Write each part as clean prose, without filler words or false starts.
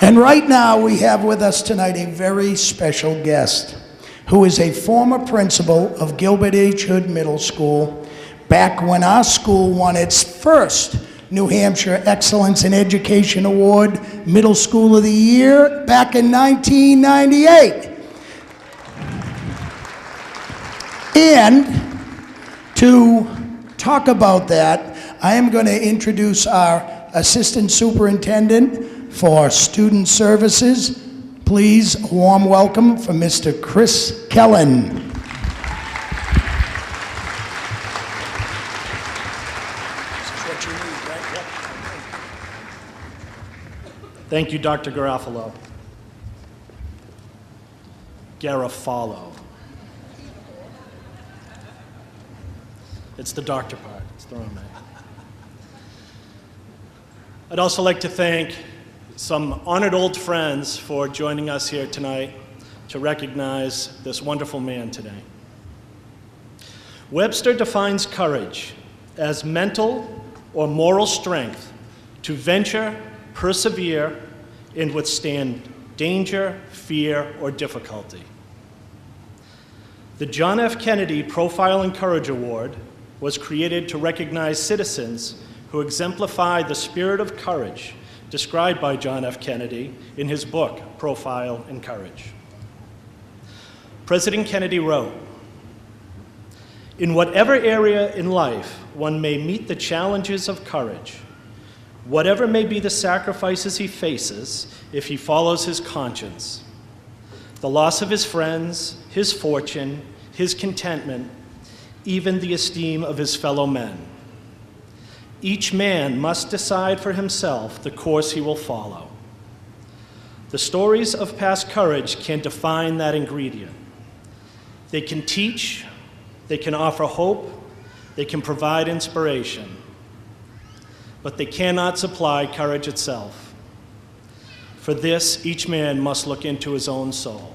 And right now we have with us tonight a very special guest who is a former principal of Gilbert H. Middle School back when our school won its first New Hampshire Excellence in Education Award, Middle School of the Year, back in 1998. And to talk about that, I am going to introduce our Assistant Superintendent for Student Services. Please, a warm welcome for Mr. Chris Kellen. Thank you, Dr. Garofalo. Garofalo. It's the doctor part. It's the wrong name. I'd also like to thank some honored old friends for joining us here tonight to recognize this wonderful man today. Webster defines courage as mental or moral strength to venture, persevere, and withstand danger, fear, or difficulty. The John F. Kennedy Profile and Courage Award was created to recognize citizens who exemplify the spirit of courage described by John F. Kennedy in his book, Profile in Courage. President Kennedy wrote, "In whatever area in life one may meet the challenges of courage, whatever may be the sacrifices he faces if he follows his conscience, the loss of his friends, his fortune, his contentment, even the esteem of his fellow men. Each man must decide for himself the course he will follow. The stories of past courage can define that ingredient. They can teach, they can offer hope, they can provide inspiration, but they cannot supply courage itself. For this, each man must look into his own soul."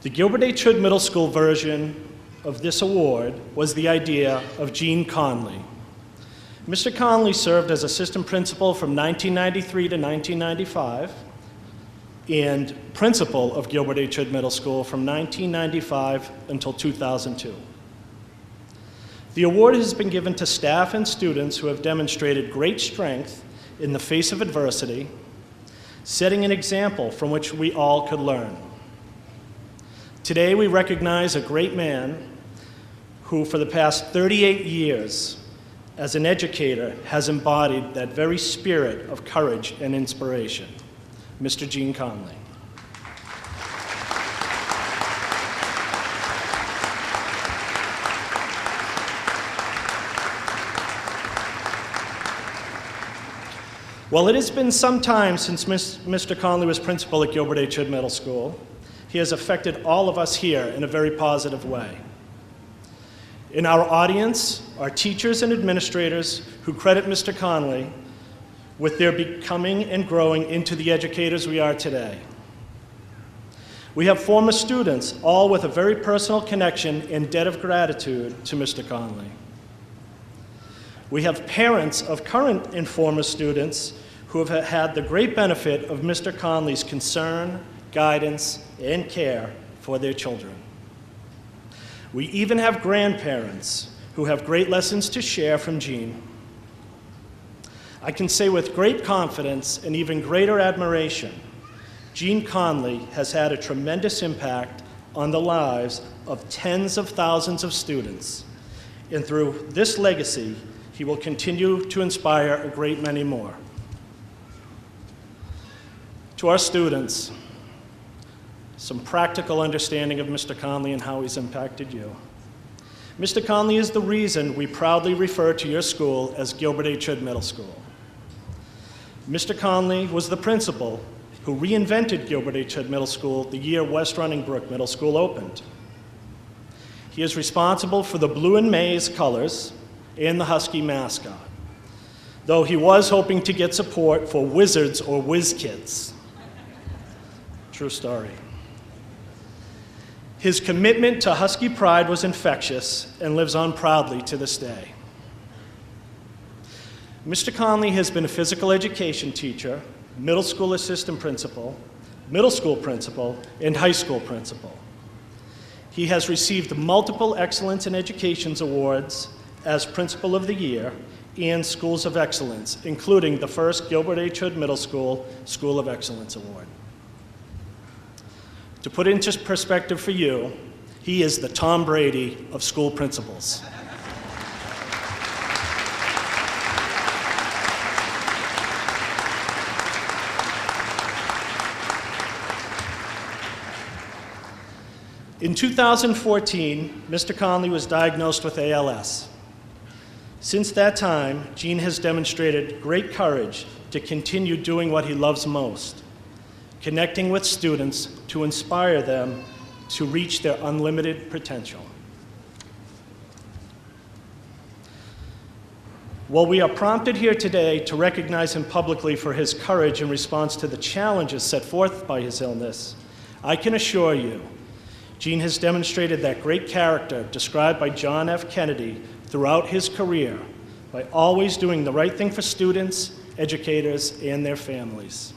The Gilbert H. Hood Middle School version of this award was the idea of Gene Connolly. Mr. Connolly served as assistant principal from 1993 to 1995 and principal of Gilbert H. Hood Middle School from 1995 until 2002. The award has been given to staff and students who have demonstrated great strength in the face of adversity, setting an example from which we all could learn. Today we recognize a great man who for the past 38 years as an educator has embodied that very spirit of courage and inspiration, Mr. Gene Connolly. Well, it has been some time since Mr. Connolly was principal at Gilbert H. Hood Middle School. He has affected all of us here in a very positive way. In our audience are teachers and administrators who credit Mr. Connolly with their becoming and growing into the educators we are today. We have former students, all with a very personal connection and debt of gratitude to Mr. Connolly. We have parents of current and former students who have had the great benefit of Mr. Connolly's concern, guidance, and care for their children. We even have grandparents who have great lessons to share from Gene. I can say with great confidence and even greater admiration, Gene Connolly has had a tremendous impact on the lives of tens of thousands of students, and through this legacy, he will continue to inspire a great many more. To our students, some practical understanding of Mr. Connolly and how he's impacted you. Mr. Connolly is the reason we proudly refer to your school as Gilbert H. Hood Middle School. Mr. Connolly was the principal who reinvented Gilbert H. Hood Middle School the year West Running Brook Middle School opened. He is responsible for the blue and maize colors and the Husky mascot, though he was hoping to get support for Wizards or Whiz Kids. True story. His commitment to Husky pride was infectious and lives on proudly to this day. Mr. Connolly has been a physical education teacher, middle school assistant principal, middle school principal, and high school principal. He has received multiple Excellence in Education awards as Principal of the Year and Schools of Excellence, including the first Gilbert H. Hood Middle School School of Excellence Award. To put it into perspective for you, he is the Tom Brady of school principals. In 2014, Mr. Connolly was diagnosed with ALS. Since that time, Gene has demonstrated great courage to continue doing what he loves most, connecting with students to inspire them to reach their unlimited potential. While we are prompted here today to recognize him publicly for his courage in response to the challenges set forth by his illness, I can assure you, Gene has demonstrated that great character described by John F. Kennedy throughout his career by always doing the right thing for students, educators, and their families.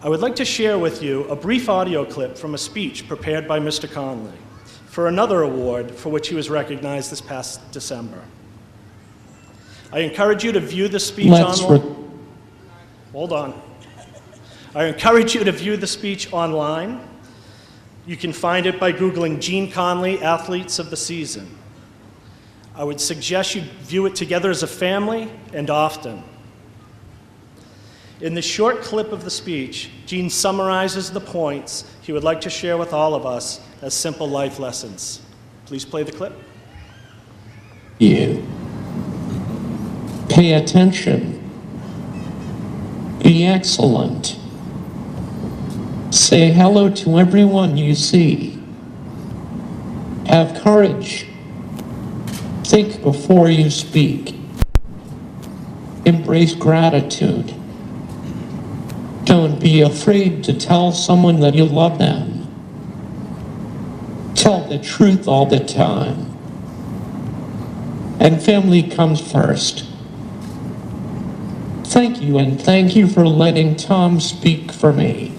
I would like to share with you a brief audio clip from a speech prepared by Mr. Connolly for another award for which he was recognized this past December. I encourage you to view the speech online. Hold on. I encourage you to view the speech online. You can find it by Googling Gene Connolly, Athletes of the Season. I would suggest you view it together as a family and often. In this short clip of the speech, Gene summarizes the points he would like to share with all of us as simple life lessons. Please play the clip. You. Pay attention. Be excellent. Say hello to everyone you see. Have courage. Think before you speak. Embrace gratitude. Don't be afraid to tell someone that you love them. Tell the truth all the time. And family comes first. Thank you, and thank you for letting Tom speak for me.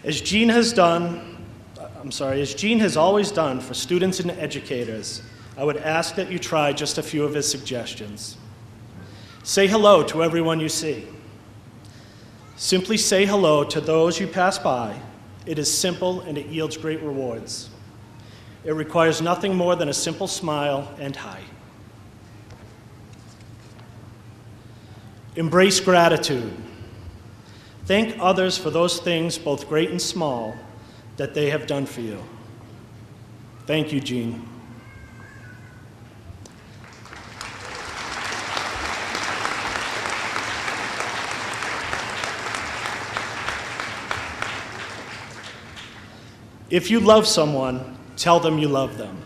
As Gene has always done for students and educators, I would ask that you try just a few of his suggestions. Say hello to everyone you see. Simply say hello to those you pass by. It is simple and it yields great rewards. It requires nothing more than a simple smile and hi. Embrace gratitude. Thank others for those things, both great and small, that they have done for you. Thank you, Gene. If you love someone, tell them you love them.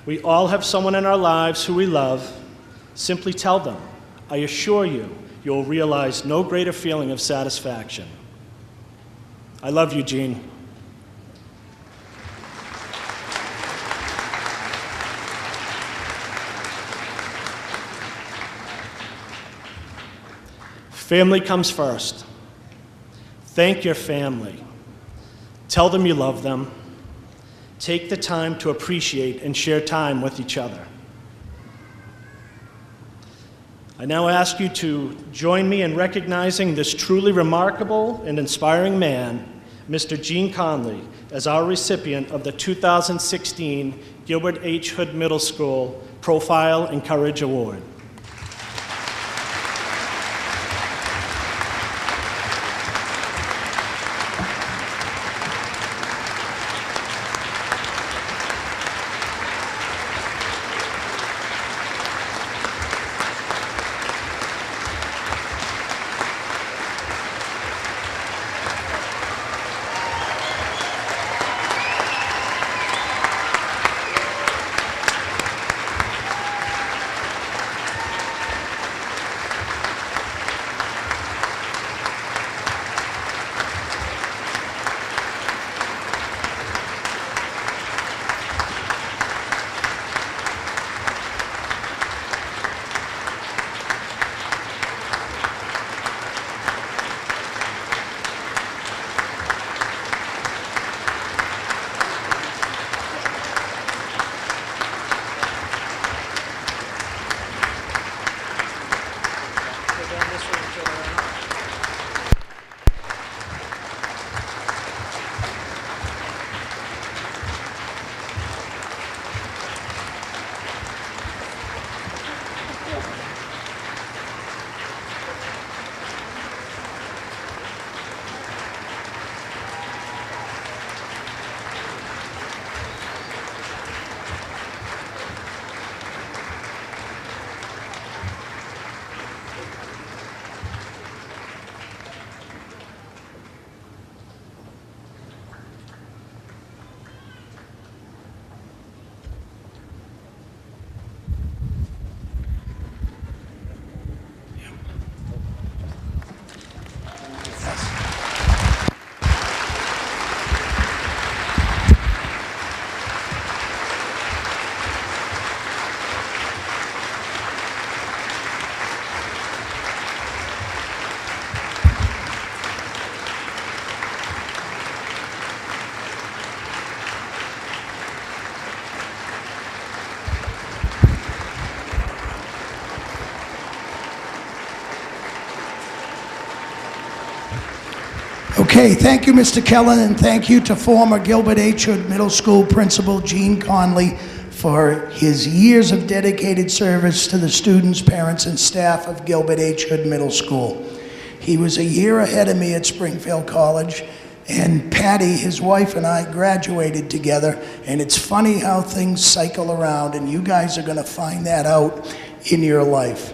We all have someone in our lives who we love. Simply tell them. I assure you, you'll realize no greater feeling of satisfaction. I love you, Gene. Family comes first. Thank your family. Tell them you love them. Take the time to appreciate and share time with each other. I now ask you to join me in recognizing this truly remarkable and inspiring man, Mr. Gene Connolly, as our recipient of the 2016 Gilbert H. Hood Middle School Profile and Courage Award. Okay, thank you, Mr. Kellen, and thank you to former Gilbert H. Hood Middle School Principal Gene Connolly for his years of dedicated service to the students, parents, and staff of Gilbert H. Hood Middle School. He was a year ahead of me at Springfield College, and Patty, his wife, and I graduated together, and it's funny how things cycle around, and you guys are going to find that out in your life.